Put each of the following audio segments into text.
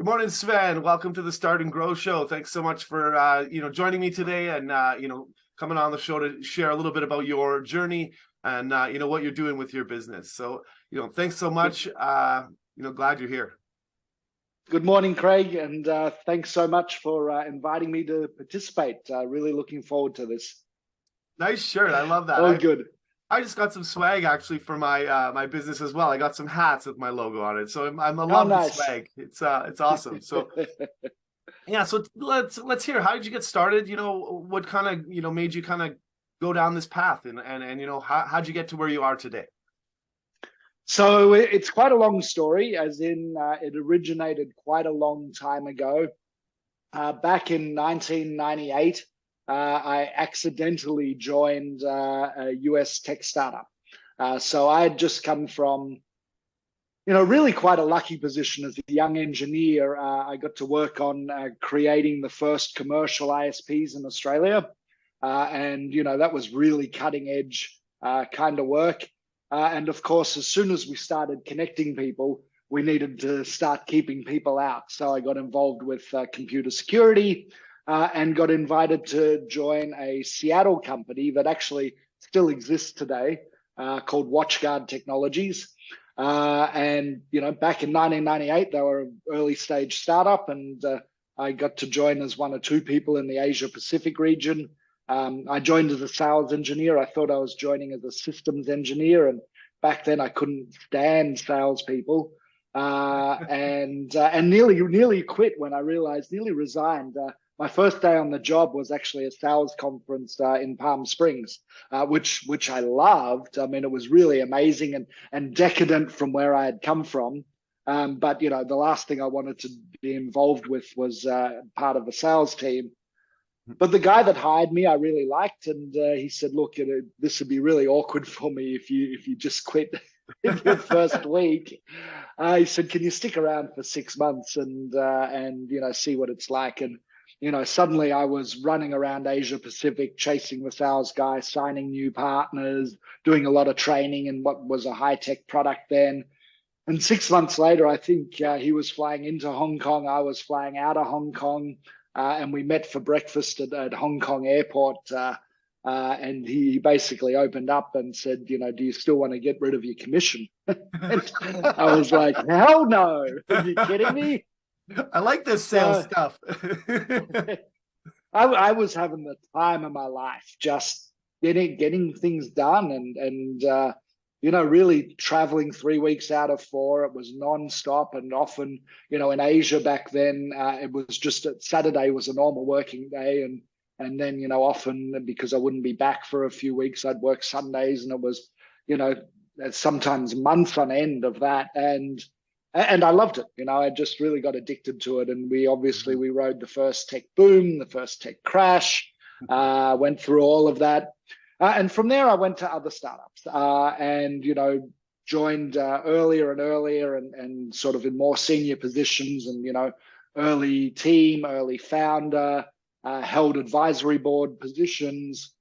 Good morning, Sven. Welcome to the Start and Grow Show. Thanks so much for joining me today and coming on the show to share a little bit about your journey and what you're doing with your business. So thanks so much. Glad you're here. Good morning, Craig, and thanks so much for inviting me to participate. Really looking forward to this. Nice shirt. I love that. Oh, good. I just got some swag actually for my my business as well. I got some hats with my logo on it, so I love the swag. It's awesome. So yeah, so let's hear. How did you get started? What kind of made you kind of go down this path, and how'd you get to where you are today? So it's quite a long story, as in it originated quite a long time ago. Back in 1998. I accidentally joined a US tech startup. So I had just come from, really quite a lucky position as a young engineer. I got to work on creating the first commercial ISPs in Australia. And that was really cutting edge kind of work. And of course, as soon as we started connecting people, we needed to start keeping people out. So I got involved with computer security. And got invited to join a Seattle company that actually still exists today called WatchGuard Technologies. And back in 1998, they were an early stage startup, and I got to join as one or two people in the Asia Pacific region. I joined as a sales engineer. I thought I was joining as a systems engineer, and back then I couldn't stand salespeople. And nearly quit when I realized, nearly resigned. My first day on the job was actually a sales conference in Palm Springs, which I loved. I mean, it was really amazing and decadent from where I had come from. But the last thing I wanted to be involved with was part of the sales team. But the guy that hired me, I really liked, and he said, "Look, this would be really awkward for me if you just quit in your first week." He said, "Can you stick around for 6 months and see what it's like?" And suddenly I was running around Asia Pacific, chasing the sales guy, signing new partners, doing a lot of training in what was a high-tech product then. And 6 months later, I think he was flying into Hong Kong. I was flying out of Hong Kong, and we met for breakfast at Hong Kong airport. And he basically opened up and said, "Do you still want to get rid of your commission?" And I was like, "Hell no. Are you kidding me?" I like this sales stuff. I was having the time of my life, just getting things done and really traveling 3 weeks out of 4. It was nonstop, and often, in Asia back then, it was just Saturday was a normal working day, and then often because I wouldn't be back for a few weeks, I'd work Sundays, and it was sometimes months on end of that, and I loved it. I just really got addicted to it. And we rode the first tech boom, the first tech crash, went through all of that. And from there, I went to other startups and, joined earlier and earlier and sort of in more senior positions and, early team, early founder, held advisory board positions.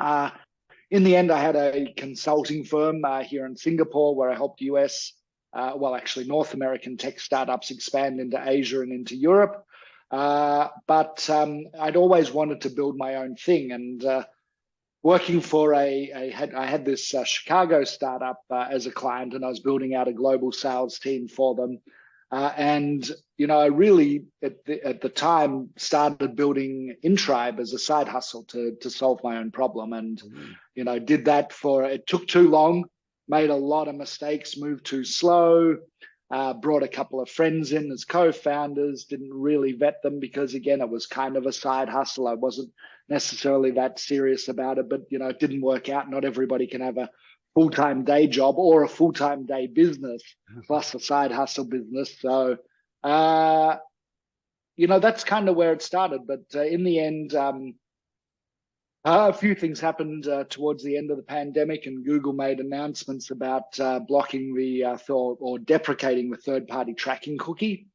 In the end, I had a consulting firm here in Singapore where I helped North American tech startups expand into Asia and into Europe. But I'd always wanted to build my own thing. And working for I had this Chicago startup as a client, and I was building out a global sales team for them. I really, at the time, started building InTribe as a side hustle to solve my own problem. And, did that it took too long. Made a lot of mistakes, moved too slow, brought a couple of friends in as co-founders, didn't really vet them because, again, it was kind of a side hustle. I wasn't necessarily that serious about it, but, it didn't work out. Not everybody can have a full-time day job or a full-time day business plus a side hustle business. So, that's kind of where it started. But in the end, a few things happened towards the end of the pandemic, and Google made announcements about blocking or deprecating the third-party tracking cookie.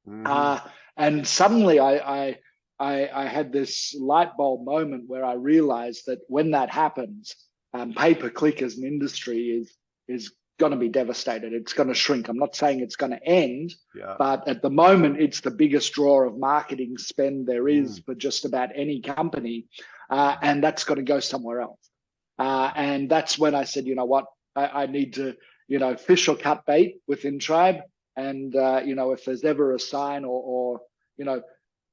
And suddenly, I had this light bulb moment where I realized that when that happens, pay-per-click as an industry is going to be devastated. It's going to shrink. I'm not saying it's going to end, Yeah. but at the moment, it's the biggest draw of marketing spend there is for just about any company. And that's going to go somewhere else. And that's when I said, you know what, I need to, fish or cut bait with InTribe. And, if there's ever a sign or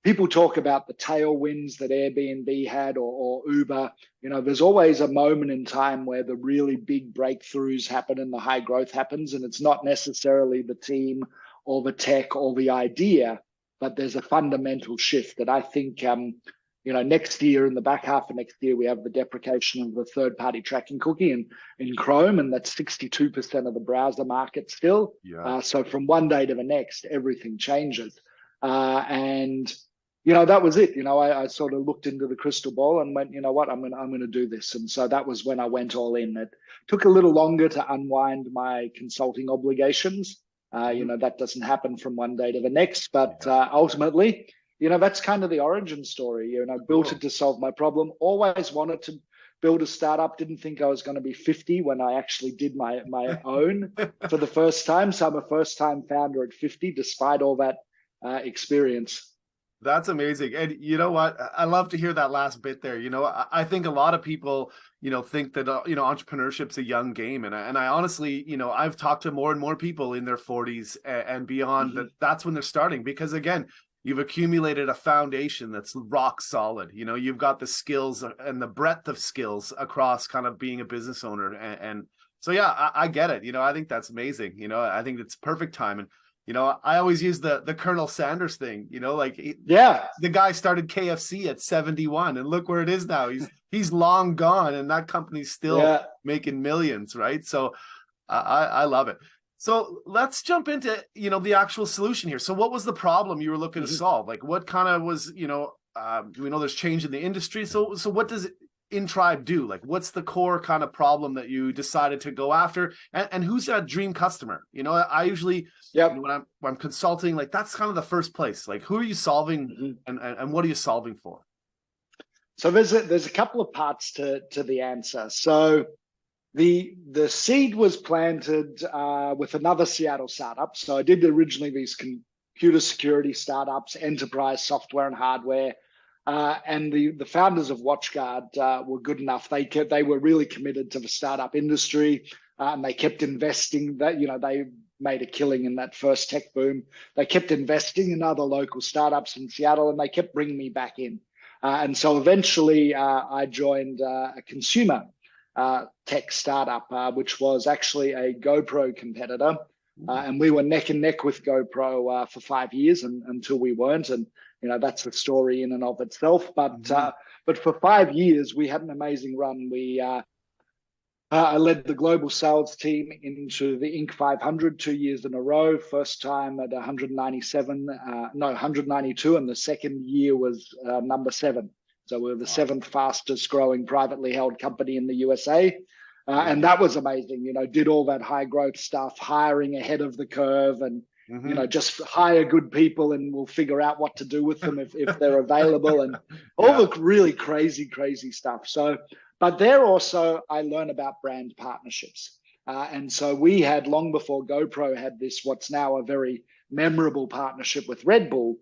people talk about the tailwinds that Airbnb had or Uber. There's always a moment in time where the really big breakthroughs happen and the high growth happens. And it's not necessarily the team or the tech or the idea, but there's a fundamental shift that I think, next year, in the back half of next year, we have the deprecation of the third-party tracking cookie in Chrome, and that's 62% of the browser market still. Yeah. So from one day to the next, everything changes. That was it. I sort of looked into the crystal ball and went, you know what, I'm going to do this. And so that was when I went all in. It took a little longer to unwind my consulting obligations. That doesn't happen from one day to the next, but ultimately, that's kind of the origin story. Built it to solve my problem. Always wanted to build a startup. Didn't think I was going to be 50 when I actually did my own for the first time. So I'm a first-time founder at 50, despite all that experience. That's amazing. And you know what? I love to hear that last bit there. I think a lot of people, think that, entrepreneurship's a young game. And I honestly, I've talked to more and more people in their 40s and beyond that's when they're starting, because again, you've accumulated a foundation that's rock solid. You've got the skills and the breadth of skills across kind of being a business owner. And so, yeah, I get it. I think that's amazing. I think it's perfect time. And I always use the Colonel Sanders thing, the guy started KFC at 71 and look where it is now. He's long gone and that company's still making millions, right? So I love it. So let's jump into, the actual solution here. So what was the problem you were looking to solve? Like what kind of was, we know there's change in the industry. So what does InTribe do? Like what's the core kind of problem that you decided to go after, and who's that dream customer? I usually when I'm consulting, like that's kind of the first place. Like who are you solving and what are you solving for? So there's a couple of parts to the answer. So the seed was planted with another Seattle startup. So I did originally these computer security startups, enterprise software and hardware. And the founders of WatchGuard were good enough. They were really committed to the startup industry, and they kept investing. That they made a killing in that first tech boom. They kept investing in other local startups in Seattle, and they kept bringing me back in. And so eventually, I joined a consumer tech startup, which was actually a GoPro competitor, and we were neck and neck with GoPro for 5 years until we weren't. And that's the story in and of itself. But for 5 years, we had an amazing run. I led the global sales team into the Inc. 500 2 years in a row. First time at 192, and the second year was number 7. So we were the 7th fastest growing privately held company in the USA. And that was amazing. Did all that high growth stuff, hiring ahead of the curve, and just hire good people and we'll figure out what to do with them if they're available, and all the really crazy stuff. So, but there also I learned about brand partnerships. And so we had, long before GoPro had this, what's now a very memorable partnership with Red Bull,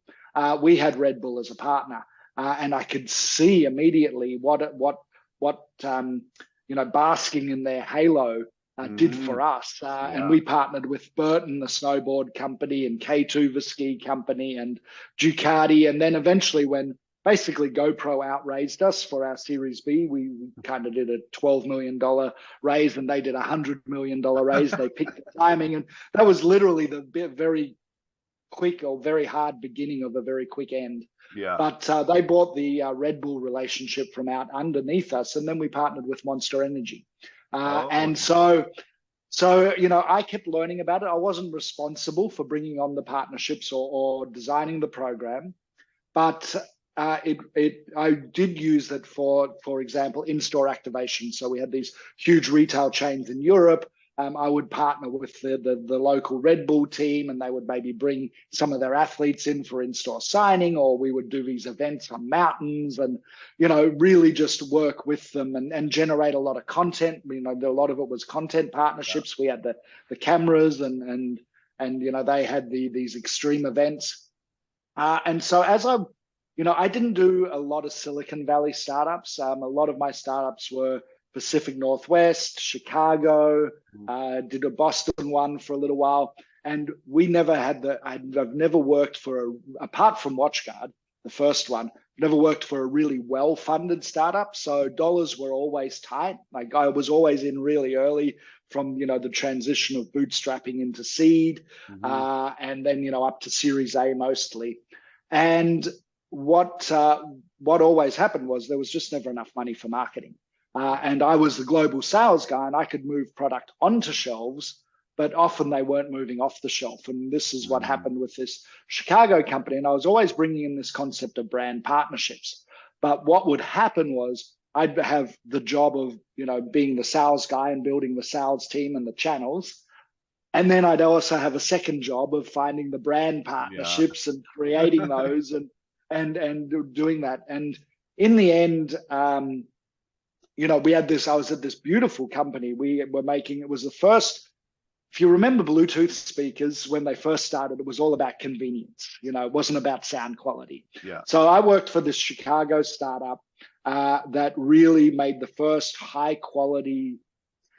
we had Red Bull as a partner. And I could see immediately what basking in their halo did for us. And we partnered with Burton, the snowboard company, and K2, the ski company, and Ducati. And then eventually when basically GoPro outraised us for our Series B, we kind of did a $12 million raise and they did a $100 million raise. They picked the timing, and that was literally the very quick or very hard beginning of a very quick end. Yeah. But they bought the Red Bull relationship from out underneath us, and then we partnered with Monster Energy. And so I kept learning about it. I wasn't responsible for bringing on the partnerships or designing the program, but I did use it for example, in-store activation. So we had these huge retail chains in Europe I would partner with the local Red Bull team, and they would maybe bring some of their athletes in for in-store signing, or we would do these events on mountains and, really just work with them and generate a lot of content. A lot of it was content partnerships. Yeah. We had the cameras and they had these extreme events. And so as I didn't do a lot of Silicon Valley startups. A lot of my startups were Pacific Northwest, Chicago, did a Boston one for a little while. And we never had I've never worked apart from WatchGuard, the first one, never worked for a really well-funded startup. So dollars were always tight. Like I was always in really early from, the transition of bootstrapping into seed, and then, up to Series A mostly. And what always happened was there was just never enough money for marketing. And I was the global sales guy, and I could move product onto shelves, but often they weren't moving off the shelf. And this is what happened with this Chicago company. And I was always bringing in this concept of brand partnerships. But what would happen was I'd have the job of, being the sales guy and building the sales team and the channels. And then I'd also have a second job of finding the brand partnerships and creating those and doing that. And in the end, we had I was at this beautiful company. We were making, it was the first, if you remember Bluetooth speakers, when they first started, it was all about convenience. It wasn't about sound quality. Yeah. So I worked for this Chicago startup that really made the first high quality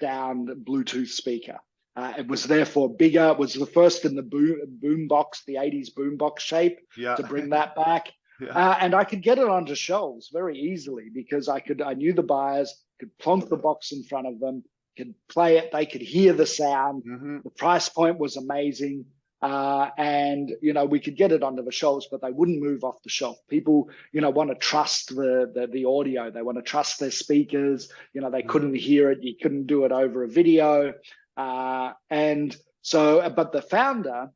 sound Bluetooth speaker. It was therefore bigger. It was the first in the boom box, the 80s boom box shape, to bring that back. Yeah. And I could get it onto shelves very easily because I knew the buyers, could plonk the box in front of them, could play it, they could hear the sound. The price point was amazing. And, we could get it onto the shelves, but they wouldn't move off the shelf. People, want to trust the audio. They want to trust their speakers. They couldn't hear it. You couldn't do it over a video. And so, but the founder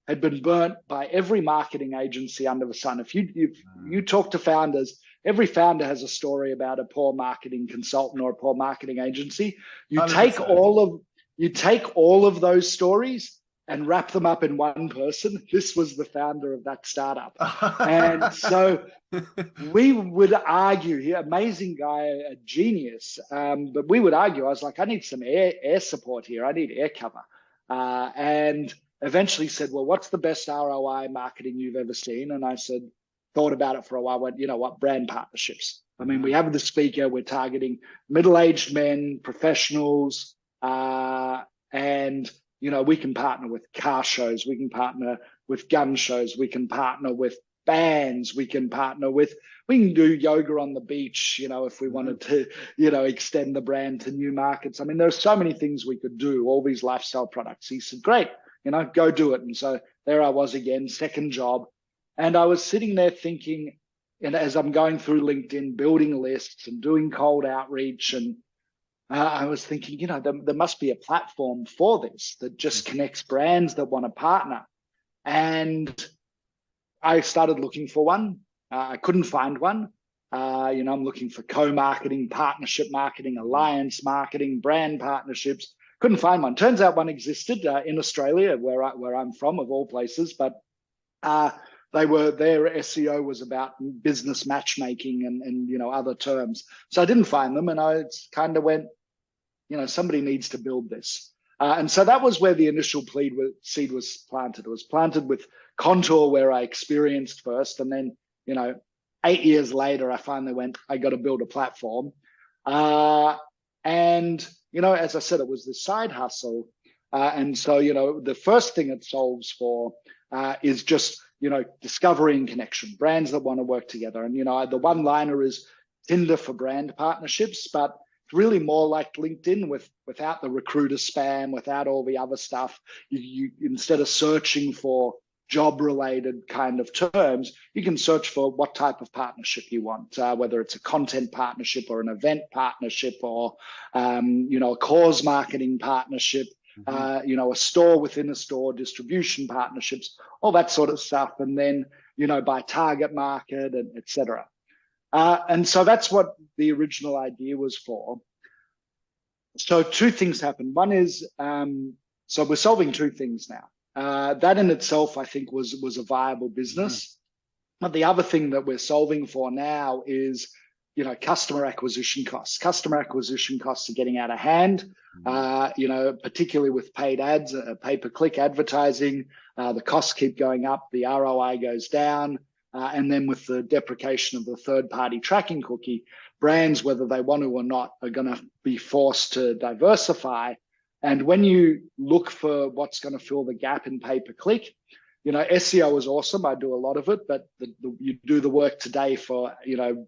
had been burnt by every marketing agency under the sun. If you talk to founders, every founder has a story about a poor marketing consultant or a poor marketing agency. You 100%. take all of those stories and wrap them up in one person. This was the founder of that startup. And so we would argue, he amazing guy, a genius, but we would argue. I was like, I need some air support here. I need air cover. And eventually said, well, what's the best ROI marketing you've ever seen? And I said, thought about it for a while, went, brand partnerships. I mean, we have the speaker, we're targeting middle-aged men, professionals, and, we can partner with car shows, we can partner with gun shows, we can partner with bands, we can do yoga on the beach, if we wanted to, extend the brand to new markets. I mean, there's so many things we could do, all these lifestyle products. He said, great. Go do it. And so there I was again, second job. And I was sitting there thinking, and as I'm going through LinkedIn, building lists and doing cold outreach, and I was thinking, there must be a platform for this that just connects brands that want to partner. And I started looking for one. I couldn't find one. I'm looking for co-marketing, partnership marketing, alliance marketing, brand partnerships. Couldn't find one. Turns out one existed in Australia, where I'm from, of all places. But their SEO was about business matchmaking and other terms. So I didn't find them, and I kind of went, somebody needs to build this. And so that was where the initial seed was planted. It was planted with Contour, where I experienced first, and then 8 years later, I finally went, I got to build a platform. And as I said, it was the side hustle. And so, the first thing it solves for is just, discovery and connection, brands that want to work together. And, the one-liner is Tinder for brand partnerships, but it's really more like LinkedIn without the recruiter spam, without all the other stuff. You instead of searching for job-related kind of terms, you can search for what type of partnership you want, whether it's a content partnership or an event partnership or, a cause marketing partnership, a store within a store, distribution partnerships, all that sort of stuff. And then, by target market and et cetera. And so that's what the original idea was for. So two things happen. One is, so we're solving two things now. That in itself, I think, was a viable business. But the other thing that we're solving for now is, customer acquisition costs. Customer acquisition costs are getting out of hand. Particularly with paid ads, pay-per-click advertising, the costs keep going up, the ROI goes down, and then with the deprecation of the third-party tracking cookie, brands, whether they want to or not, are going to be forced to diversify. And when you look for what's going to fill the gap in pay-per-click, SEO is awesome. I do a lot of it, but you do the work today for,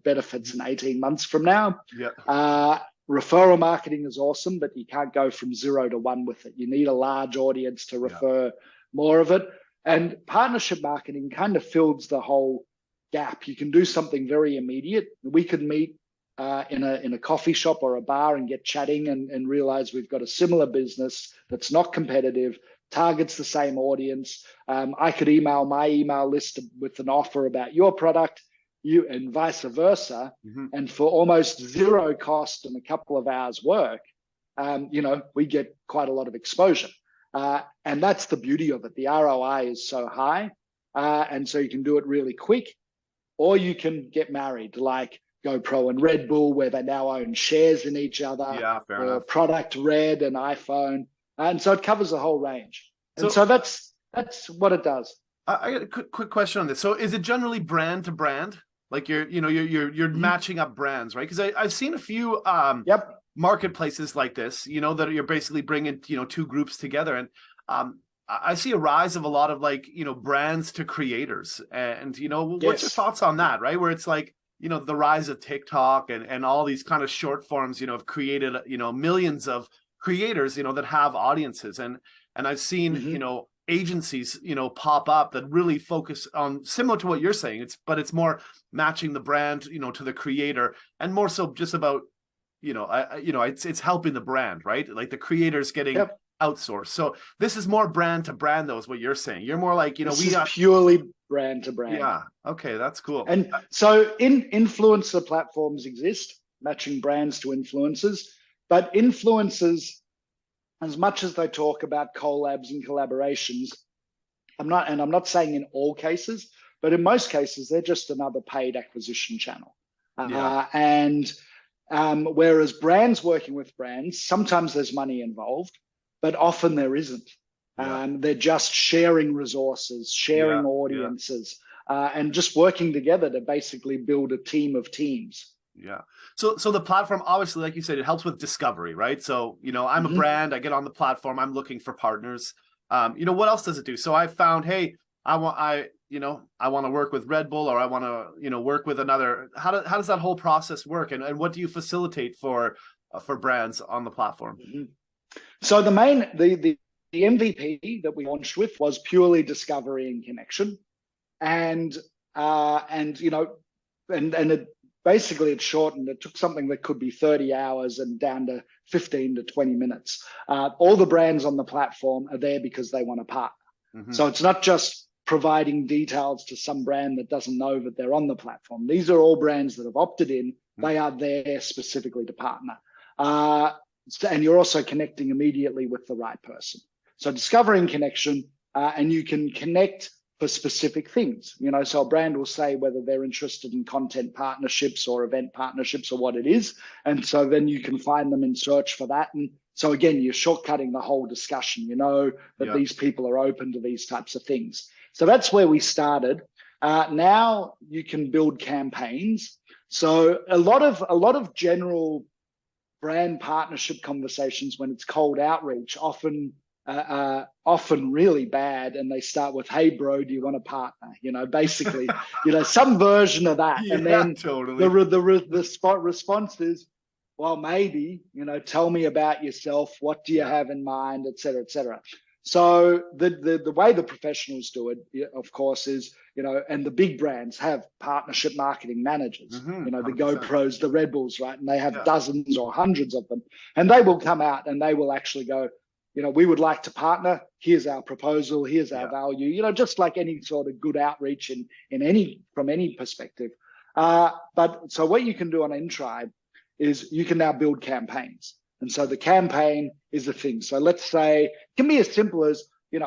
benefits in 18 months from now. Yeah. Referral marketing is awesome, but you can't go from 0 to 1 with it. You need a large audience to refer more of it. And partnership marketing kind of fills the whole gap. You can do something very immediate. We could meet in a coffee shop or a bar and get chatting and realize we've got a similar business that's not competitive, targets the same audience. I could email my email list with an offer about your product, you and vice versa. And for almost zero cost and a couple of hours work, we get quite a lot of exposure. And that's the beauty of it. The ROI is so high. And so you can do it really quick, or you can get married like GoPro and Red Bull, where they now own shares in each other. Yeah, fair or enough. Product Red and iPhone. And so it covers the whole range. And so that's what it does. I got a quick question on this. So is it generally brand to brand? Like you're matching up brands, right? Because I've seen a few marketplaces like this, that you're basically bringing, two groups together. And I see a rise of a lot of brands to creators. And, what's your thoughts on that, right? Where it's like, the rise of TikTok and all these kind of short forms, have created, millions of creators, that have audiences. And I've seen, agencies, pop up that really focus on similar to what you're saying. It's more matching the brand, to the creator, and more so just about, it's helping the brand, right? Like the creators getting outsourced. So this is more brand to brand, though, is what you're saying. You're more like, this is purely brand to brand. Yeah. Okay. That's cool. And so influencer platforms exist, matching brands to influencers, but influencers, as much as they talk about collabs and collaborations, I'm not saying in all cases, but in most cases, they're just another paid acquisition channel. Whereas brands working with brands, sometimes there's money involved, but often there isn't. They're just sharing resources, sharing audiences, and just working together to basically build a team of teams. Yeah. So the platform, obviously, like you said, it helps with discovery, right? So, I'm a brand, I get on the platform, I'm looking for partners. What else does it do? So I found, hey, I want to work with Red Bull, or I want to, work with another. How does that whole process work? And what do you facilitate for brands on the platform? So the MVP that we launched with was purely discovery and connection. And it basically, it's shortened. It took something that could be 30 hours and down to 15 to 20 minutes. All the brands on the platform are there because they want to partner. So it's not just providing details to some brand that doesn't know that they're on the platform. These are all brands that have opted in. They are there specifically to partner. And you're also connecting immediately with the right person. So discovering connection, and you can connect for specific things. So a brand will say whether they're interested in content partnerships or event partnerships or what it is. And so then you can find them and search for that. And so again, you're shortcutting the whole discussion, that these people are open to these types of things. So that's where we started. Now you can build campaigns. So a lot of general brand partnership conversations, when it's cold outreach, often really bad, and they start with, "Hey bro, do you want to partner?" Basically, some version of that. And then totally. the response is, "Well, maybe, tell me about yourself. What do you have in mind, et cetera, et cetera." So the way the professionals do it, of course, is, and the big brands have partnership marketing managers, the GoPros, the Red Bulls, right? And they have dozens or hundreds of them. And they will come out and they will actually go, we would like to partner. Here's our proposal. Here's our value, just like any sort of good outreach from any perspective. But so what you can do on InTribe is you can now build campaigns. And so the campaign is the thing. So let's say it can be as simple as,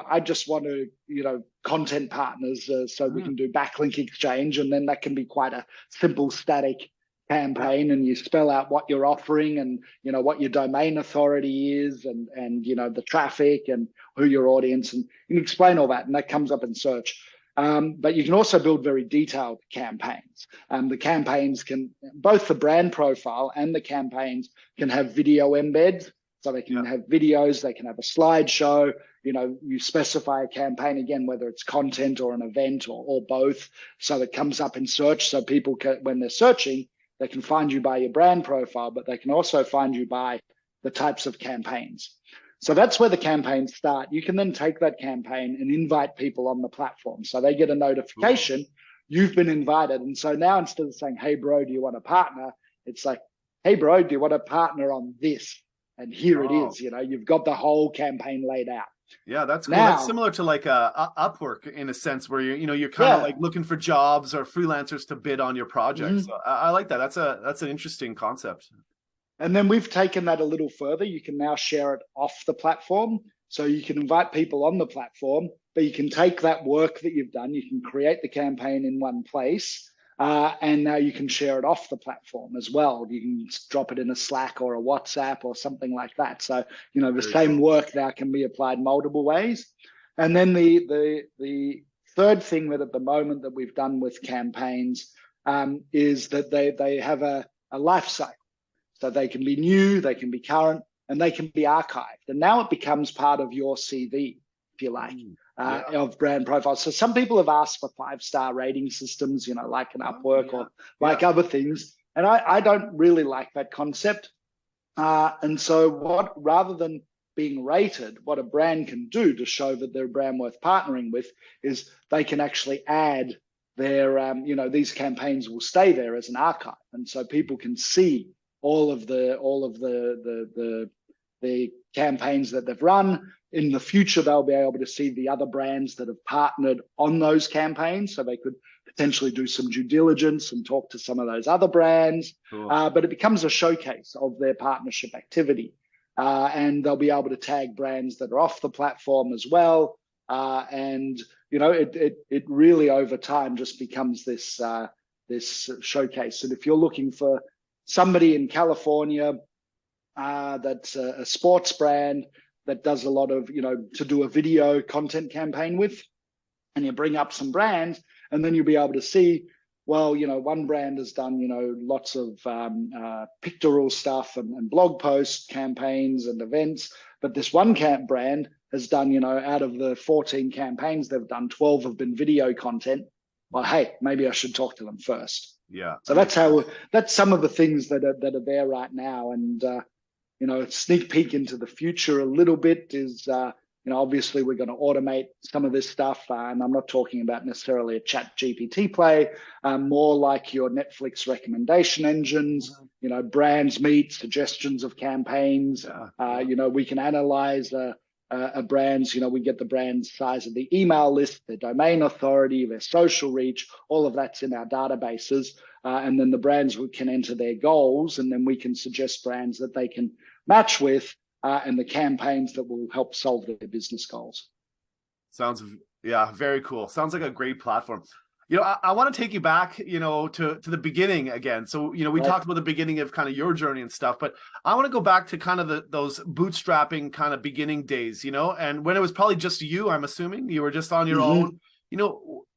I just want to, content partners so we can do backlink exchange. And then that can be quite a simple static campaign, and you spell out what you're offering and, what your domain authority is and the traffic and who your audience, and you can explain all that, and that comes up in search. But you can also build very detailed campaigns. The campaigns can, both the brand profile and the campaigns can have video embeds. So they can have videos, they can have a slideshow. You specify a campaign, again, whether it's content or an event or both. So it comes up in search. So people can, when they're searching, they can find you by your brand profile, but they can also find you by the types of campaigns. So that's where the campaigns start. You can then take that campaign and invite people on the platform. So they get a notification, you've been invited. And so now instead of saying, hey, bro, do you want to partner? It's like, hey, bro, do you want to partner on this? And here it is, you've got the whole campaign laid out. Yeah, that's cool. That's similar to like Upwork in a sense, where you're kind of like looking for jobs or freelancers to bid on your project. So I like that. That's an interesting concept. And then we've taken that a little further. You can now share it off the platform. So you can invite people on the platform, but you can take that work that you've done, you can create the campaign in one place, and now you can share it off the platform as well. You can drop it in a Slack or a WhatsApp or something like that. So, the same work now can be applied multiple ways. And then the third thing that at the moment that we've done with campaigns is that they have a life cycle. So they can be new, they can be current, and they can be archived. And now it becomes part of your CV, if you like, of brand profiles. So some people have asked for 5-star rating systems, like an Upwork or like other things. And I don't really like that concept. And so rather than being rated, what a brand can do to show that they're a brand worth partnering with is they can actually add their, these campaigns will stay there as an archive. And so people can see all of the campaigns that they've run. In the future, they'll be able to see the other brands that have partnered on those campaigns, so they could potentially do some due diligence and talk to some of those other brands. Cool. But it becomes a showcase of their partnership activity, and they'll be able to tag brands that are off the platform as well. And it really over time just becomes this showcase. And if you're looking for somebody in California that's a sports brand that does a lot of, to do a video content campaign with, and you bring up some brands, and then you'll be able to see, well, one brand has done, lots of pictorial stuff and blog post campaigns and events, but this one brand has done, out of the 14 campaigns they've done, 12 have been video content. Well, hey, maybe I should talk to them first. Yeah. So that's some of the things that are there right now. And, sneak peek into the future a little bit is, obviously we're going to automate some of this stuff. And I'm not talking about necessarily a chat GPT play, more like your Netflix recommendation engines, brands meet suggestions of campaigns. We can analyze a brand's, we get the brand's size of the email list, their domain authority, their social reach, all of that's in our databases. And then the brands can enter their goals, and then we can suggest brands that they can match with and the campaigns that will help solve their business goals. Sounds, very cool. Sounds like a great platform. I want to take you back, to the beginning again. So, we talked about the beginning of kind of your journey and stuff, but I want to go back to kind of those bootstrapping kind of beginning days, and when it was probably just you, I'm assuming you were just on your own,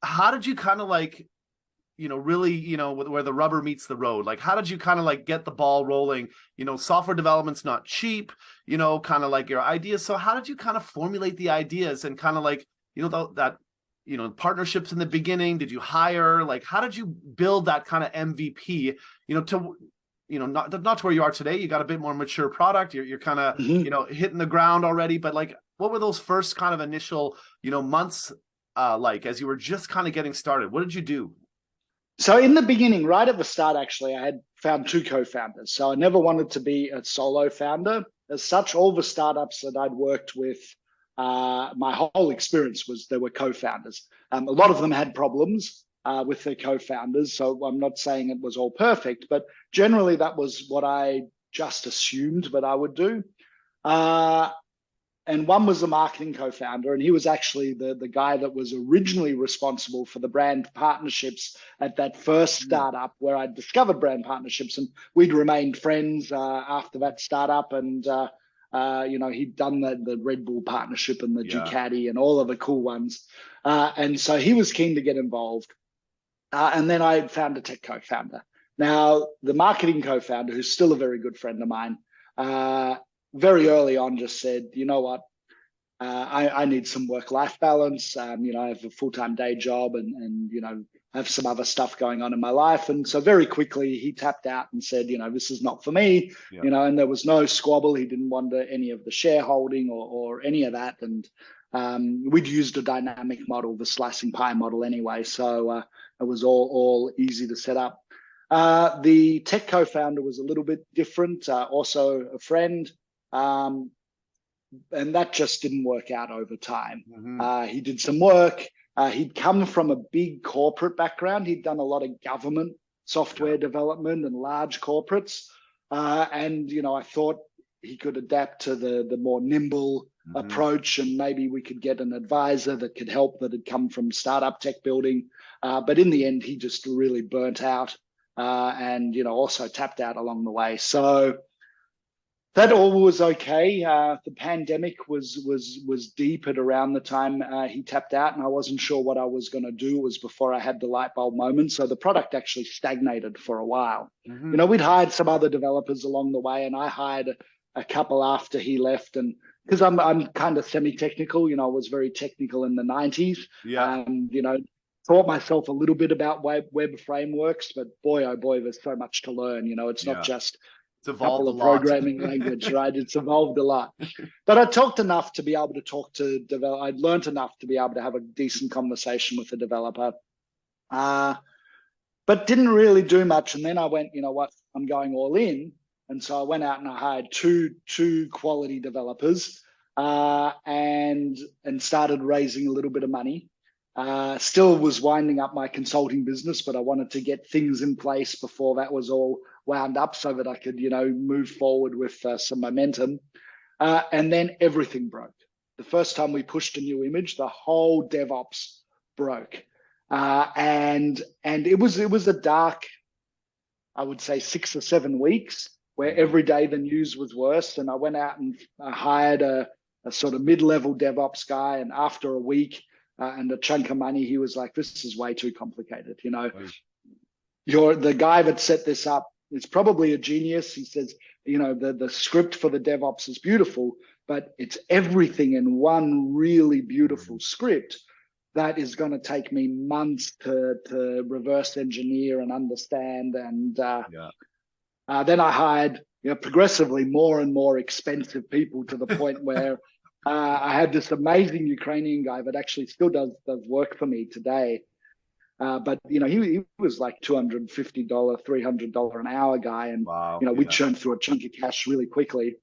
how did you kind of like, really, where the rubber meets the road? Like, how did you kind of like get the ball rolling? Software development's not cheap, kind of like your ideas. So how did you kind of formulate the ideas and kind of like, that partnerships in the beginning? Did you hire? Like, how did you build that kind of MVP, to, not to where you are today? You got a bit more mature product. You're kind of, hitting the ground already. But like, what were those first kind of initial, months like as you were just kind of getting started? What did you do? So in the beginning, right at the start, actually, I had found 2 co-founders. So I never wanted to be a solo founder. As such, all the startups that I'd worked with, my whole experience was there were co-founders. A lot of them had problems with their co-founders. So I'm not saying it was all perfect, but generally that was what I just assumed that I would do. And one was the marketing co-founder, and he was actually the guy that was originally responsible for the brand partnerships at that first startup where I discovered brand partnerships, and we'd remained friends after that startup. And he'd done the Red Bull partnership and the Ducati and all of the cool ones, and so he was keen to get involved. And then I found a tech co-founder. Now, the marketing co-founder, who's still a very good friend of mine, very early on just said, you know what, I need some work-life balance. I have a full-time day job and have some other stuff going on in my life. And so very quickly he tapped out and said, this is not for me, and there was no squabble. He didn't want any of the shareholding or any of that. And we'd used a dynamic model, the slicing pie model anyway. So it was all easy to set up. The tech co-founder was a little bit different, also a friend. And that just didn't work out over time. He did some work. He'd come from a big corporate background. He'd done a lot of government software development and large corporates. And I thought he could adapt to the more nimble approach, and maybe we could get an advisor that could help that had come from startup tech building. But in the end, he just really burnt out and also tapped out along the way. So that all was okay. The pandemic was deep at around the time he tapped out, and I wasn't sure what I was going to do. It was before I had the light bulb moment. So the product actually stagnated for a while. We'd hired some other developers along the way, and I hired a couple after he left. And because I'm kind of semi-technical, I was very technical in the 90s. Taught myself a little bit about web frameworks, but boy, oh boy, there's so much to learn. It's not just a couple of programming language, right? It's evolved a lot. But I talked enough to be able to talk to develop. I'd learned enough to be able to have a decent conversation with the developer, but didn't really do much. And then I went, you know what, I'm going all in. And so I went out and I hired two quality developers and started raising a little bit of money. Still was winding up my consulting business, but I wanted to get things in place before that was all wound up so that I could, move forward with some momentum. And then everything broke. The first time we pushed a new image, the whole DevOps broke. And it was a dark, I would say 6 or 7 weeks where every day the news was worse. And I went out and hired a sort of mid-level DevOps guy. And after a week, and a chunk of money, he was like, this is way too complicated. You're the guy that set this up. It's probably a genius. He says, the script for the DevOps is beautiful, but it's everything in one really beautiful script that is going to take me months to reverse engineer and understand. And then I hired progressively more and more expensive people to the point where I had this amazing Ukrainian guy that actually still does work for me today. But he was like $250, $300 an hour guy, and we churned through a chunk of cash really quickly.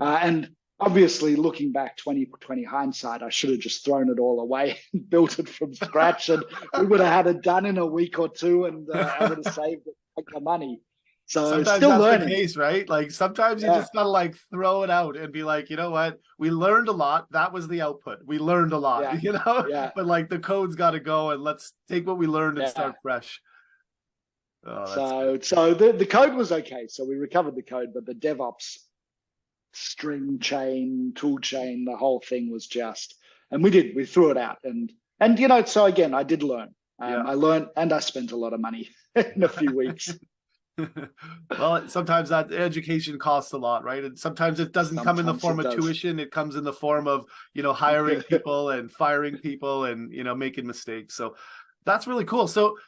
And obviously, looking back 20/20 hindsight, I should have just thrown it all away and built it from scratch, and we would have had it done in a week or two, and I would have saved the money. So sometimes still that's learning. the case, right? Like sometimes you just gotta like throw it out and be like, you know what? We learned a lot. That was the output. We learned a lot, but like the code's got to go, and let's take what we learned and start fresh. Oh, so the code was okay. So we recovered the code, but the DevOps string chain, tool chain, the whole thing was just, and we threw it out. And so again, I did learn. I learned, and I spent a lot of money in a few weeks. Well, sometimes that education costs a lot, right? And sometimes it doesn't come in the form of tuition. It comes in the form of, hiring people and firing people and, making mistakes. So that's really cool. So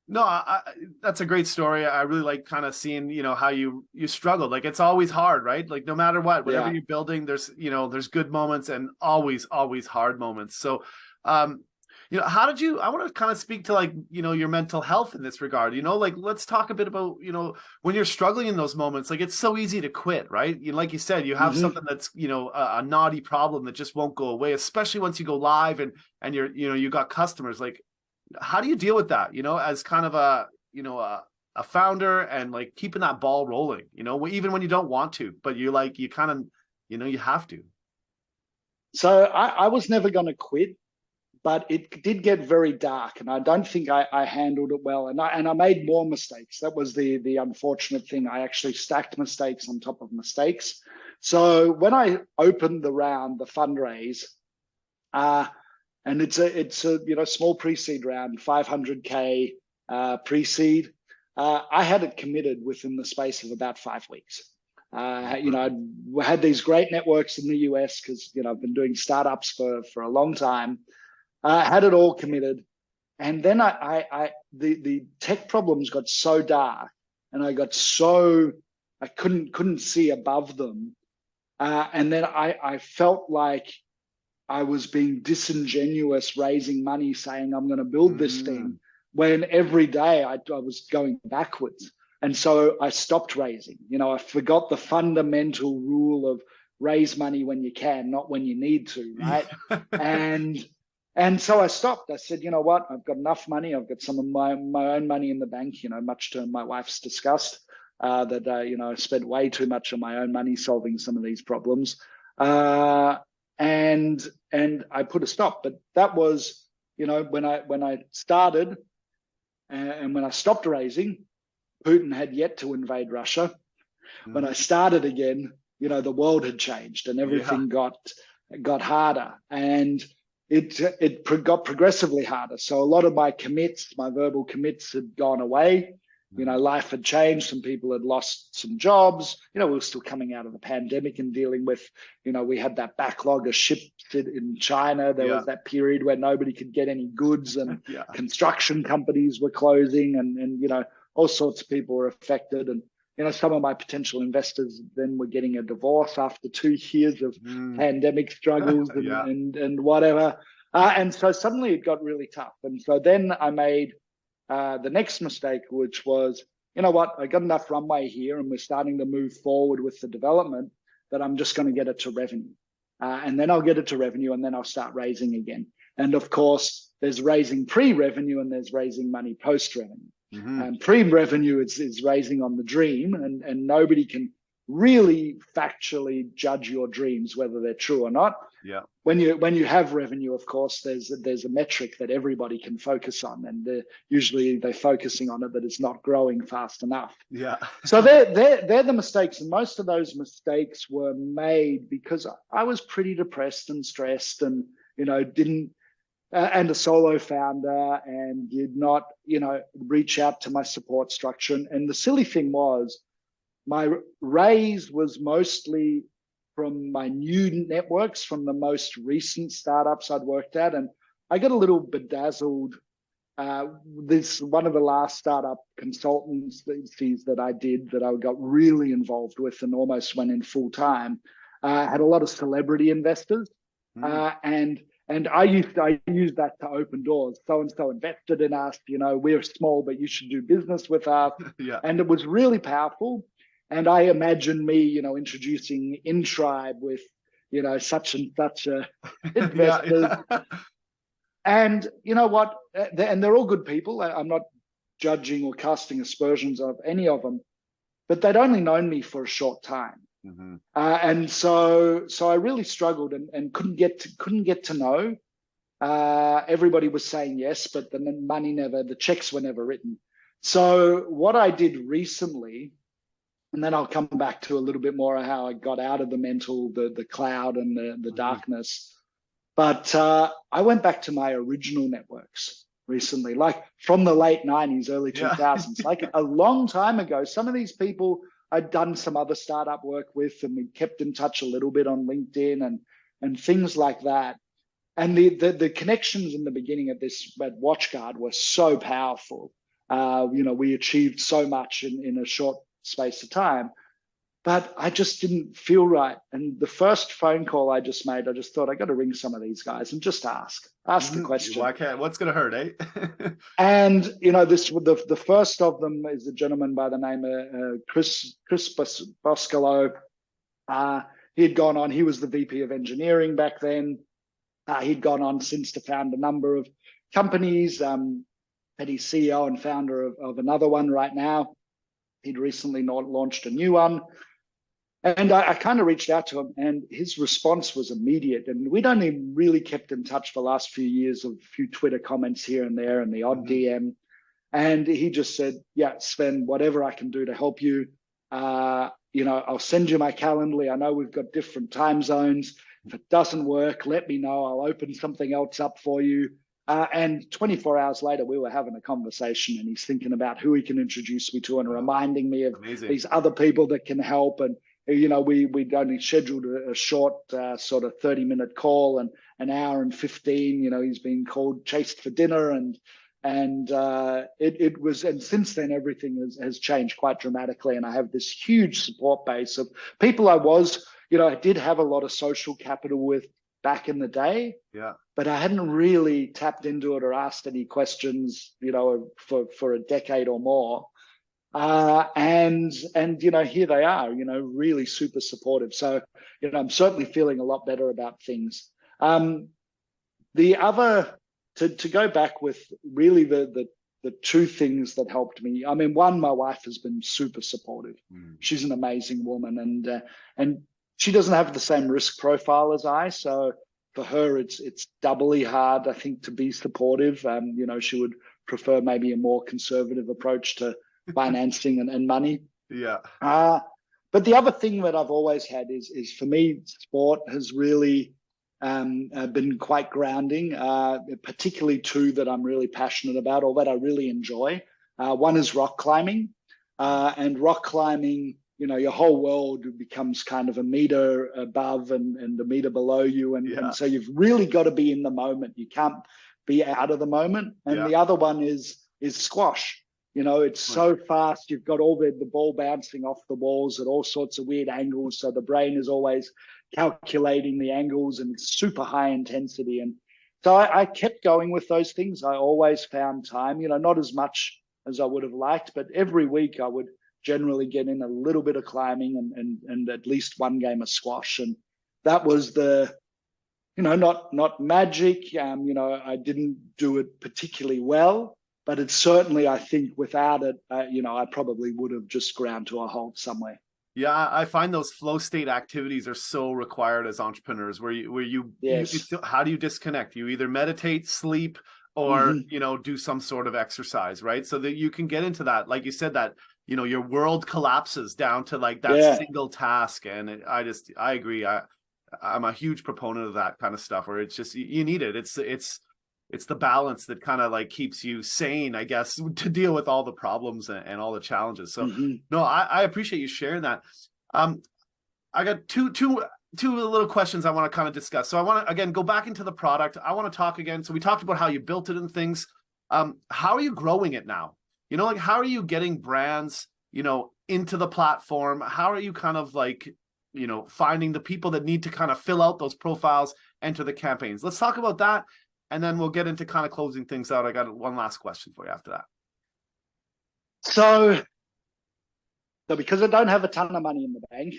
no, that's a great story. I really like kind of seeing, how you struggled. Like it's always hard, right? Like no matter whatever you're building, there's good moments and always hard moments. So, how did you, I want to kind of speak to like, your mental health in this regard, like, let's talk a bit about, when you're struggling in those moments, like it's so easy to quit, right? Like you said, you have something that's, a naughty problem that just won't go away, especially once you go live and you're, you got customers. Like, how do you deal with that, as kind of a a founder and like keeping that ball rolling, you know, even when you don't want to, but you like, you kind of, you know, you have to. So I was never going to quit, but it did get very dark, and I don't think I handled it well. And I made more mistakes. That was the unfortunate thing. I actually stacked mistakes on top of mistakes. So when I opened the round, the fundraise, and it's a you know, small pre-seed round, 500K pre-seed. I had it committed within the space of about 5 weeks. You know, I had these great networks in the US because, you know, I've been doing startups for a long time. Had it all committed, and then the tech problems got so dark, and I couldn't see above them, and then I felt like I was being disingenuous, raising money, saying I'm going to build this thing, when every day I was going backwards. And so I stopped raising. You know, I forgot the fundamental rule of raise money when you can, not when you need to, right? And so I stopped. I said, you know what? I've got enough money. I've got some of my own money in the bank, you know, much to my wife's disgust, you know, I spent way too much of my own money solving some of these problems. And I put a stop. But that was, you know, when I started and when I stopped raising, Putin had yet to invade Russia. When I started again, you know, the world had changed and everything got harder, and it got progressively harder. So a lot of my commits, my verbal commits, had gone away. You know, life had changed. Some people had lost some jobs. You know, we were still coming out of the pandemic and dealing with, you know, we had that backlog of ships in China. There was that period where nobody could get any goods, and construction companies were closing, and, you know, all sorts of people were affected. And, you know, some of my potential investors then were getting a divorce after 2 years of pandemic struggles and whatever. And so suddenly it got really tough. And so then I made the next mistake, which was, you know what, I got enough runway here and we're starting to move forward with the development, that I'm just going to get it to revenue. And then I'll get it to revenue, and then I'll start raising again. And of course, there's raising pre-revenue and there's raising money post-revenue. And pre-revenue is raising on the dream, and nobody can really factually judge your dreams, whether they're true or not. When you have revenue, of course, there's a metric that everybody can focus on, and usually they're focusing on it that it's not growing fast enough. So they're the mistakes, and most of those mistakes were made because I was pretty depressed and stressed, and, you know, didn't. And a solo founder, and did not, you know, reach out to my support structure. And the silly thing was, my raise was mostly from my new networks, from the most recent startups I'd worked at. And I got a little bedazzled. This one of the last startup consultancies that I did, that I got really involved with and almost went in full time, had a lot of celebrity investors. And I used that to open doors. So-and-so invested in us, you know, we're small, but you should do business with us. And it was really powerful. And I imagine me, you know, introducing InTribe with, you know, such and such investors. And you know what? And they're all good people. I'm not judging or casting aspersions of any of them, but they'd only known me for a short time. And so I really struggled and couldn't get to know. Everybody was saying yes, but the checks were never written. So what I did recently, and then I'll come back to a little bit more of how I got out of the mental, the cloud and the darkness. But I went back to my original networks recently, like from the late 90s, early 2000s, like a long time ago. Some of these people I'd done some other startup work with, and we kept in touch a little bit on LinkedIn and things like that. And the connections in the beginning at WatchGuard were so powerful. You know, we achieved so much in a short space of time, but I just didn't feel right. And the first phone call I just made, I just thought, I got to ring some of these guys and just ask the question. Why can't? What's going to hurt, eh? And you know, the first of them is a gentleman by the name of Chris Boscolo. He had gone on. He was the VP of engineering back then. He'd gone on since to found a number of companies. And he's CEO and founder of another one right now. He'd recently launched a new one. And I kind of reached out to him, and his response was immediate. And we'd only really kept in touch for the last few years, of a few Twitter comments here and there and the odd DM. And he just said, yeah, Sven, whatever I can do to help you, I'll send you my Calendly. I know we've got different time zones. If it doesn't work, let me know. I'll open something else up for you. And 24 hours later, we were having a conversation, and he's thinking about who he can introduce me to and reminding me of these other people that can help. And we'd only scheduled a short sort of 30-minute call, and an hour and 15, he's been chased for dinner, and it was, and since then everything has changed quite dramatically. And I have this huge support base of people I did have a lot of social capital with back in the day, but I hadn't really tapped into it or asked any questions, for a decade or more. And here they are, really super supportive. So, I'm certainly feeling a lot better about things. The other, to go back with really the two things that helped me. I mean, one, my wife has been super supportive. She's an amazing woman, and she doesn't have the same risk profile as I. So for her, it's doubly hard, I think, to be supportive. She would prefer maybe a more conservative approach to financing and money. But the other thing that I've always had is for me, sport has really been quite grounding, particularly two that I'm really passionate about, or that I really enjoy. One is rock climbing, and rock climbing, your whole world becomes kind of a meter above and a meter below you, and so you've really got to be in the moment. You can't be out of the moment. And the other one is squash. It's so fast. You've got all the ball bouncing off the walls at all sorts of weird angles. So the brain is always calculating the angles, and it's super high intensity. And so I kept going with those things. I always found time, not as much as I would have liked, but every week I would generally get in a little bit of climbing and at least one game of squash. And that was not magic. I didn't do it particularly well. But it's certainly, I think, without it, I probably would have just ground to a halt somewhere. Yeah, I find those flow state activities are so required as entrepreneurs. How do you disconnect? You either meditate, sleep, or do some sort of exercise, right? So that you can get into that, like you said, that your world collapses down to like that single task. And I agree. I'm a huge proponent of that kind of stuff, where it's just you need it. It's the balance that kind of like keeps you sane, I guess, to deal with all the problems and all the challenges. So no, I appreciate you sharing that. I got two little questions I want to kind of discuss. So I want to, again, go back into the product. I want to talk again. So we talked about how you built it and things. How are you growing it now? How are you getting brands, into the platform? How are you kind of like, finding the people that need to kind of fill out those profiles, enter the campaigns? Let's talk about that. And then we'll get into kind of closing things out. I got one last question for you after that. So because I don't have a ton of money in the bank,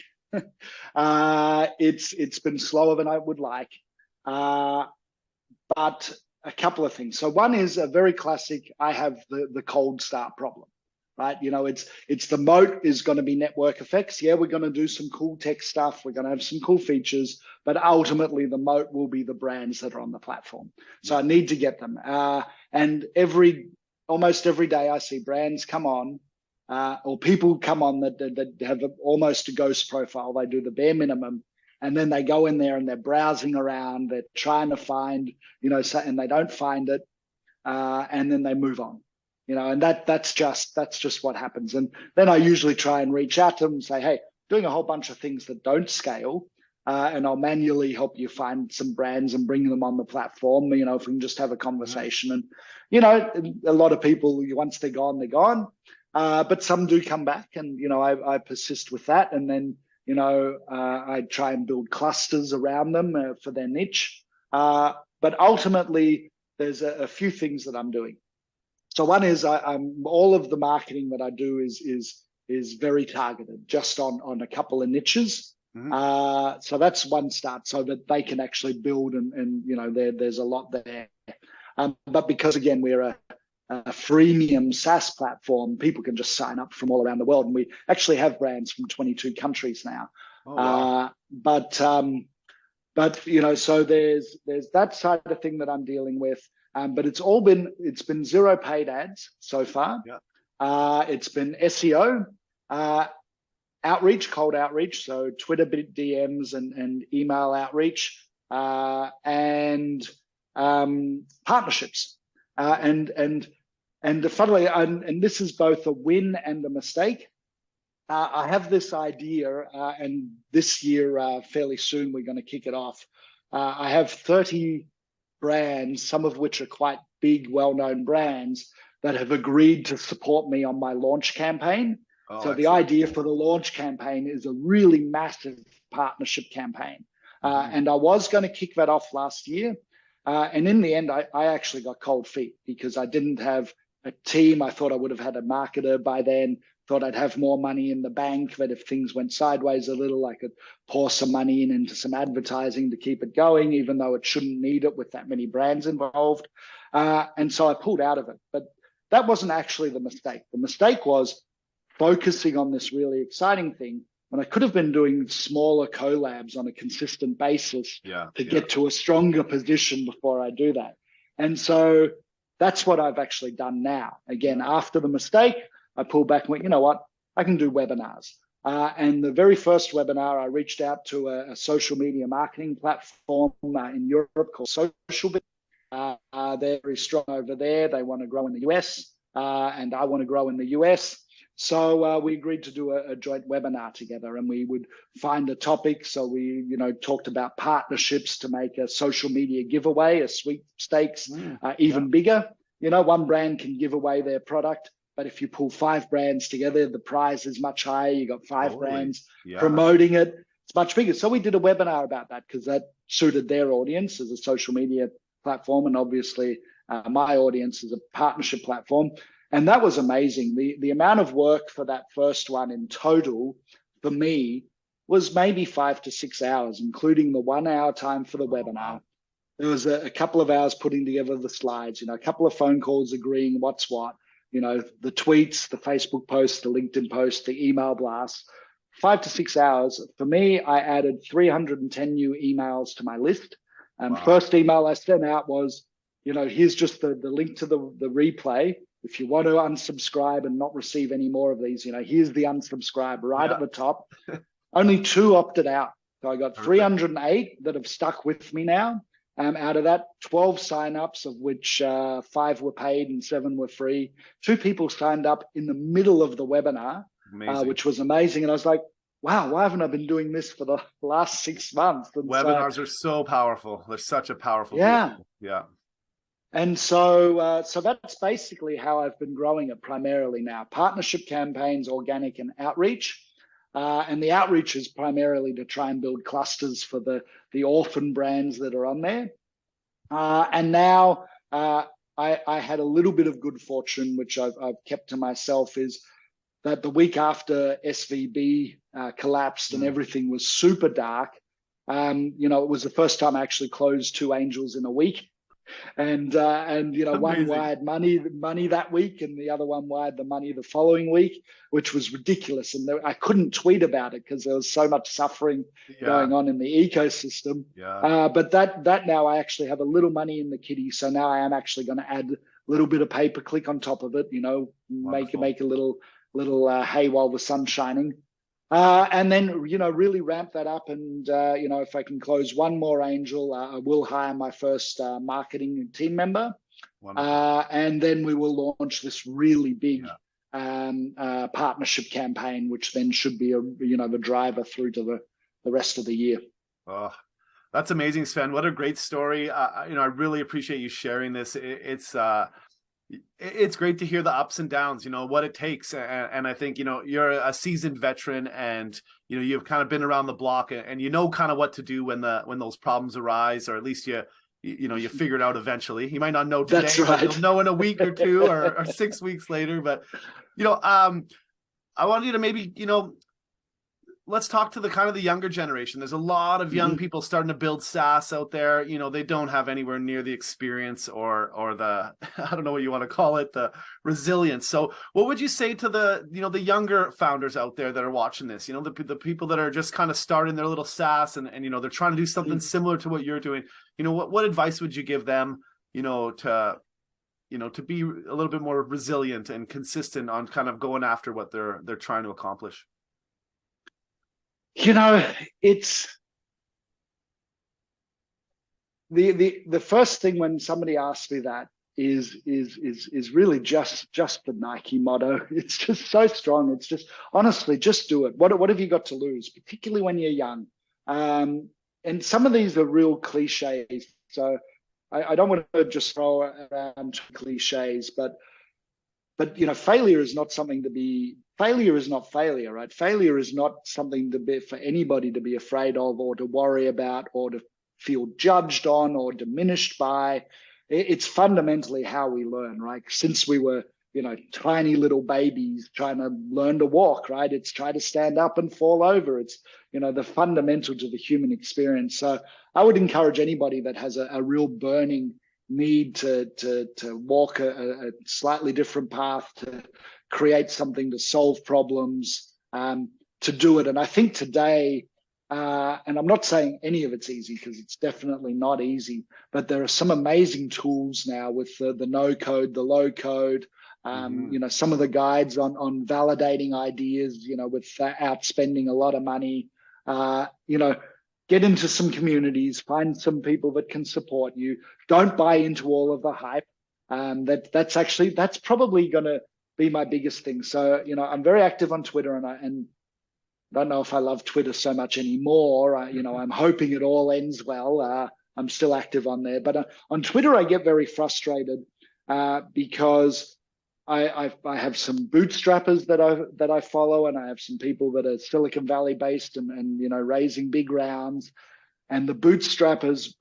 it's been slower than I would like. But a couple of things. So one is a very classic, I have the cold start problem. Right, it's the moat is going to be network effects. Yeah, we're going to do some cool tech stuff. We're going to have some cool features, but ultimately the moat will be the brands that are on the platform. So I need to get them. And almost every day I see brands come on, or people come on that have almost a ghost profile. They do the bare minimum, and then they go in there and they're browsing around. They're trying to find, and they don't find it, and then they move on. And that's just what happens. And then I usually try and reach out to them and say, hey, doing a whole bunch of things that don't scale, and I'll manually help you find some brands and bring them on the platform, if we can just have a conversation. And, a lot of people, once they're gone, they're gone. But some do come back, and, I persist with that. And then, I try and build clusters around them for their niche. But ultimately, there's a few things that I'm doing. So one is I'm all of the marketing that I do is very targeted, just on a couple of niches. So that's one start, so that they can actually build and there's a lot there. But because again we're freemium SaaS platform. People can just sign up from all around the world, and we actually have brands from 22 countries now. Oh, wow. But so there's that side of the thing that I'm dealing with. But it's been zero paid ads so far. Yeah. It's been SEO, outreach, cold outreach, so Twitter DMs and email outreach, and partnerships. And funnily, and this is both a win and a mistake. I have this idea, and this year, fairly soon, we're going to kick it off. I have 30 brands, some of which are quite big, well-known brands, that have agreed to support me on my launch campaign. So excellent. The idea for the launch campaign is a really massive partnership campaign. And I was going to kick that off last year. And in the end, I actually got cold feet because I didn't have a team. I thought I would have had a marketer by then. Thought I'd have more money in the bank, that if things went sideways a little, I could pour some money into some advertising to keep it going, even though it shouldn't need it with that many brands involved. And so I pulled out of it. But that wasn't actually the mistake. The mistake was focusing on this really exciting thing when I could have been doing smaller collabs on a consistent basis to get to a stronger position before I do that. And so that's what I've actually done now. Again, after the mistake, I pulled back and went, you know what, I can do webinars. And the very first webinar, I reached out to a social media marketing platform in Europe called Social. They're very strong over there. They want to grow in the US, and I want to grow in the US. So we agreed to do a joint webinar together, and we would find a topic. So we, talked about partnerships to make a social media giveaway, a sweepstakes, even bigger. One brand can give away their product, but if you pull 5 brands together, the prize is much higher. You got 5 brands promoting it. It's much bigger. So we did a webinar about that because that suited their audience as a social media platform, and obviously my audience is a partnership platform. And that was amazing. The amount of work for that first one in total for me was maybe 5 to 6 hours, including the 1 hour time for the webinar. There was a couple of hours putting together the slides, a couple of phone calls agreeing what's what, the tweets, the Facebook posts, the LinkedIn posts, the email blasts. 5 to 6 hours. For me, I added 310 new emails to my list. First email I sent out was, here's just the link to the replay. If you want to unsubscribe and not receive any more of these, here's the unsubscribe right at the top. Only 2 opted out. So I got 308 that have stuck with me now. Out of that, 12 signups, of which 5 were paid and 7 were free. 2 people signed up in the middle of the webinar, which was amazing. And I was like, wow, why haven't I been doing this for the last 6 months? And webinars are so powerful. They're such a powerful vehicle. Yeah. And so that's basically how I've been growing it primarily now. Partnership campaigns, organic and outreach. And the outreach is primarily to try and build clusters for the orphan brands that are on there. And now I had a little bit of good fortune, which I've kept to myself, is that the week after SVB collapsed and everything was super dark, it was the first time I actually closed 2 angels in a week. And one wired money that week, and the other one wired the money the following week, which was ridiculous. And I couldn't tweet about it because there was so much suffering going on in the ecosystem. But that now I actually have a little money in the kitty, so now I am actually going to add a little bit of pay-per-click on top of it. Make a little hay while the sun's shining. And then, really ramp that up. And, if I can close 1 more angel, I will hire my first marketing team member. And then we will launch this really big partnership campaign, which then should be, the driver through to the rest of the year. Oh, that's amazing, Sven. What a great story. I really appreciate you sharing this. It's great to hear the ups and downs, what it takes. And I think, you're a seasoned veteran, and, you've kind of been around the block, and kind of what to do when those problems arise, or at least you figure it out eventually. You might not know today, That's right. But you'll know in a week or 2 or 6 weeks later. But, I want you to maybe, let's talk to the kind of the younger generation. There's a lot of young people starting to build SaaS out there. You know, they don't have anywhere near the experience or the, I don't know what you want to call it, the resilience. So what would you say to the, you know, the younger founders out there that are watching this, you know, the people that are just kind of starting their little SaaS and, you know, they're trying to do something similar to what you're doing. You know, what advice would you give them, you know, to be a little bit more resilient and consistent on kind of going after what they're trying to accomplish? You know, it's the first thing when somebody asks me that is really just the Nike motto. It's just so strong. It's just, honestly, just do it. What have you got to lose, particularly when you're young? And some of these are real cliches. So I don't want to just throw around cliches, but you know, failure is not something to be. Failure is not failure, right? Failure is not something to be for anybody to be afraid of or to worry about or to feel judged on or diminished by. It's fundamentally how we learn, right? Since we were, you know, tiny little babies trying to learn to walk, right? It's try to stand up and fall over. It's, you know, the fundamental to the human experience. So I would encourage anybody that has a real burning need to walk a slightly different path, to create something, to solve problems, to do it. And I think today, and I'm not saying any of it's easy because it's definitely not easy, but there are some amazing tools now with the no code, the low code, you know, some of the guides on validating ideas, you know, without spending a lot of money, you know, get into some communities, find some people that can support you. Don't buy into all of the hype. That's probably going to be my biggest thing. So, you know, I'm very active on Twitter, and I don't know if I love Twitter so much anymore. You know, I'm hoping it all ends well. I'm still active on there, but on Twitter, I get very frustrated because I have some bootstrappers that I follow, and I have some people that are Silicon Valley based and you know, raising big rounds. And the bootstrappers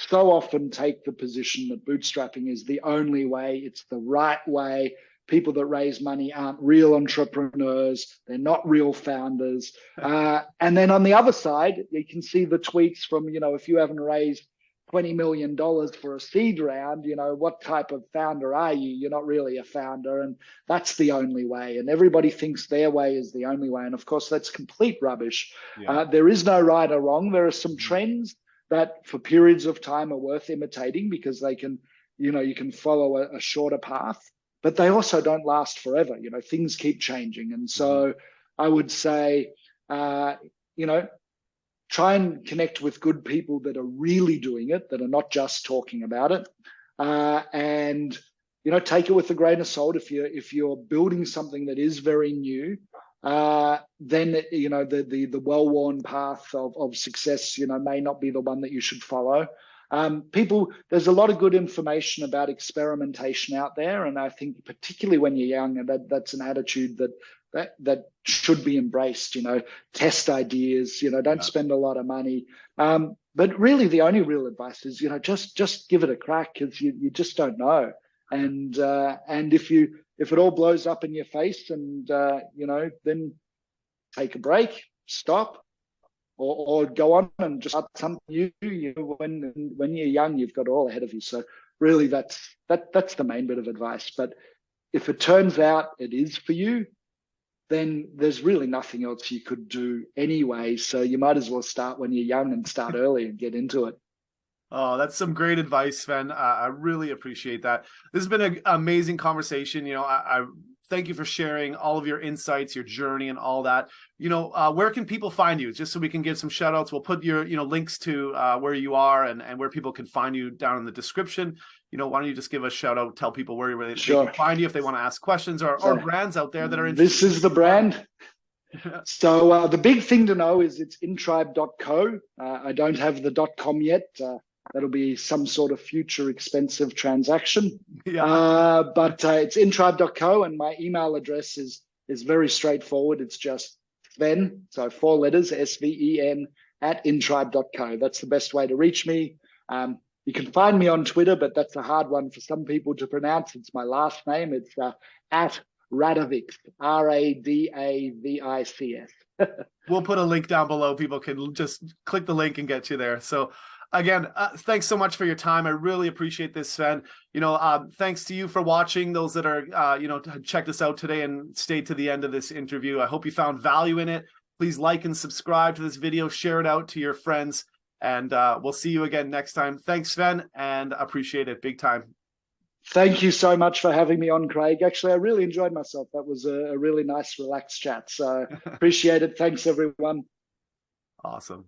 so often take the position that bootstrapping is the only way, it's the right way. People that raise money aren't real entrepreneurs. They're not real founders. And then on the other side, you can see the tweets from, you know, if you haven't raised $20 million for a seed round, you know, what type of founder are you? You're not really a founder. And that's the only way. And everybody thinks their way is the only way. And of course, that's complete rubbish. Yeah. There is no right or wrong. There are some trends that for periods of time are worth imitating because they can, you know, you can follow a shorter path, but they also don't last forever. You know, things keep changing. And so I would say, you know, try and connect with good people that are really doing it, that are not just talking about it. And, you know, take it with a grain of salt. If you're building something that is very new, then, you know, the well-worn path of success, you know, may not be the one that you should follow. There's a lot of good information about experimentation out there. And I think particularly when you're young, that's an attitude that should be embraced, you know, test ideas, you know, don't spend a lot of money. But really the only real advice is, you know, just give it a crack because you just don't know. And if it all blows up in your face and, you know, then take a break, stop, or go on and just start something new. You know, when you're young, you've got it all ahead of you. So really that's the main bit of advice. But if it turns out it is for you, then there's really nothing else you could do anyway. So you might as well start when you're young and start early and get into it. Oh, that's some great advice, Sven. I really appreciate that. This has been an amazing conversation. You know, I thank you for sharing all of your insights, your journey, and all that. You know, where can people find you? Just so we can give some shout outs. We'll put your, you know, links to where you are and where people can find you down in the description. You know, why don't you just give a shout out, tell people where they can find you if they want to ask questions or brands out there that are interested. This is the brand. So the big thing to know is it's InTribe.co. I don't have the .com yet. That'll be some sort of future expensive transaction. But it's InTribe.co, and my email address is very straightforward. It's just Sven, so 4 letters, SVEN, @InTribe.co. That's the best way to reach me. You can find me on Twitter, but that's a hard one for some people to pronounce. It's my last name. It's Radavics, Radavics. We'll put a link down below. People can just click the link and get you there. So again, thanks so much for your time. I really appreciate this, Sven. Thanks to you for watching, those that are, check this out today and stayed to the end of this interview. I hope you found value in it. Please like and subscribe to this video, share it out to your friends, and we'll see you again next time. Thanks, Sven, and appreciate it big time. Thank you so much for having me on, Craig. Actually, I really enjoyed myself. That was a really nice, relaxed chat. So appreciate it. Thanks, everyone. Awesome.